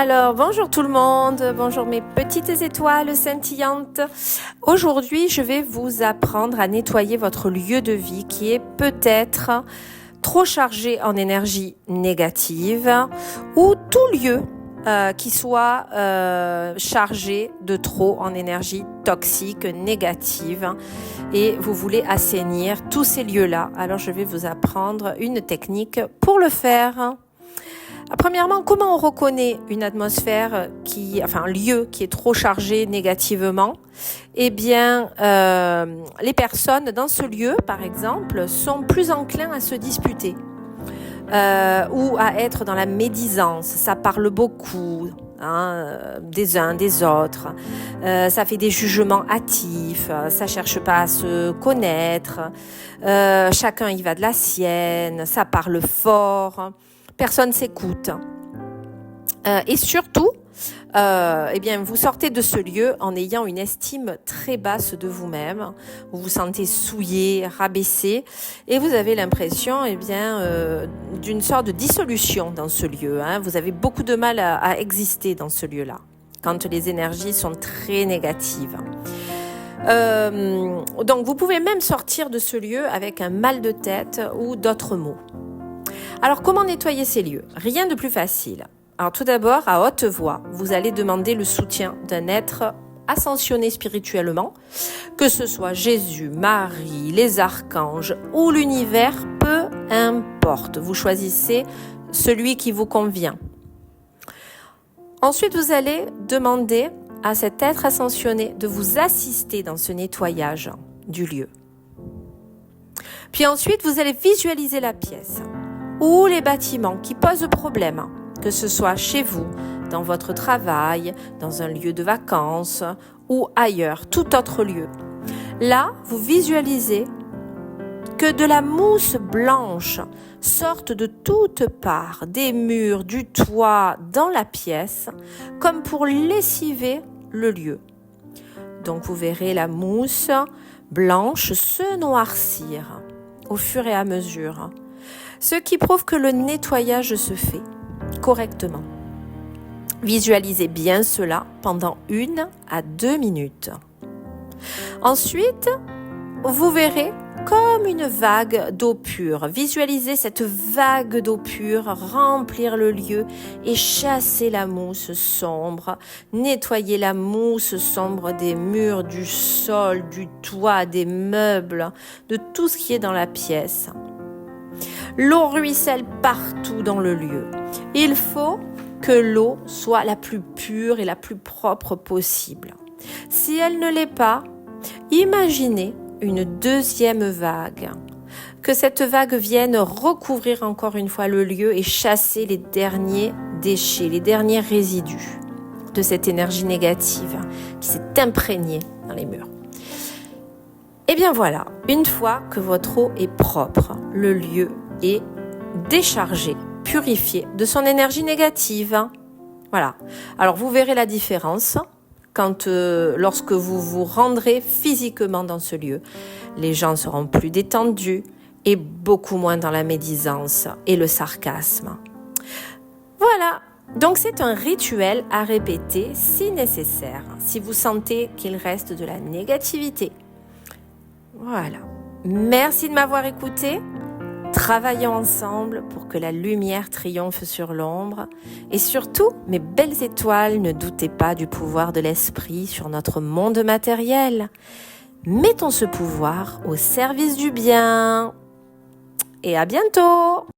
Alors, bonjour tout le monde, bonjour mes petites étoiles scintillantes. Aujourd'hui, je vais vous apprendre à nettoyer votre lieu de vie qui est peut-être trop chargé en énergie négative ou tout lieu qui soit chargé de trop en énergie toxique, négative, et vous voulez assainir tous ces lieux-là. Alors, je vais vous apprendre une technique pour le faire. Premièrement, comment on reconnaît une atmosphère un lieu qui est trop chargé négativement? Eh bien, les personnes dans ce lieu, par exemple, sont plus enclins à se disputer ou à être dans la médisance. Ça parle beaucoup des uns, des autres. Ça fait des jugements hâtifs. Ça cherche pas à se connaître. Chacun y va de la sienne. Ça parle fort. Personne s'écoute. Et surtout, vous sortez de ce lieu en ayant une estime très basse de vous-même. Vous vous sentez souillé, rabaissé, et vous avez l'impression d'une sorte de dissolution dans ce lieu. Vous avez beaucoup de mal à exister dans ce lieu-là, quand les énergies sont très négatives. Donc vous pouvez même sortir de ce lieu avec un mal de tête ou d'autres maux. Alors, comment nettoyer ces lieux? Rien de plus facile. Alors, tout d'abord, à haute voix, vous allez demander le soutien d'un être ascensionné spirituellement, que ce soit Jésus, Marie, les archanges ou l'univers, peu importe. Vous choisissez celui qui vous convient. Ensuite, vous allez demander à cet être ascensionné de vous assister dans ce nettoyage du lieu. Puis ensuite, vous allez visualiser la pièce ou les bâtiments qui posent problème, que ce soit chez vous, dans votre travail, dans un lieu de vacances ou ailleurs, tout autre lieu. Là, vous visualisez que de la mousse blanche sorte de toutes parts, des murs, du toit, dans la pièce, comme pour lessiver le lieu. Donc vous verrez la mousse blanche se noircir au fur et à mesure, ce qui prouve que le nettoyage se fait correctement. Visualisez bien cela pendant 1 à 2 minutes. Ensuite, vous verrez comme une vague d'eau pure. Visualisez cette vague d'eau pure remplir le lieu et chasser la mousse sombre. Nettoyer la mousse sombre des murs, du sol, du toit, des meubles, de tout ce qui est dans la pièce. L'eau ruisselle partout dans le lieu. Il faut que l'eau soit la plus pure et la plus propre possible. Si elle ne l'est pas, imaginez une deuxième vague. Que cette vague vienne recouvrir encore une fois le lieu et chasser les derniers déchets, les derniers résidus de cette énergie négative qui s'est imprégnée dans les murs. Et bien voilà, une fois que votre eau est propre, le lieu est déchargé, purifié de son énergie négative. Voilà. Alors vous verrez la différence lorsque vous vous rendrez physiquement dans ce lieu. Les gens seront plus détendus et beaucoup moins dans la médisance et le sarcasme. Voilà. Donc c'est un rituel à répéter si nécessaire, si vous sentez qu'il reste de la négativité. Voilà. Merci de m'avoir écouté. Travaillons ensemble pour que la lumière triomphe sur l'ombre. Et surtout, mes belles étoiles, ne doutez pas du pouvoir de l'esprit sur notre monde matériel. Mettons ce pouvoir au service du bien. Et à bientôt!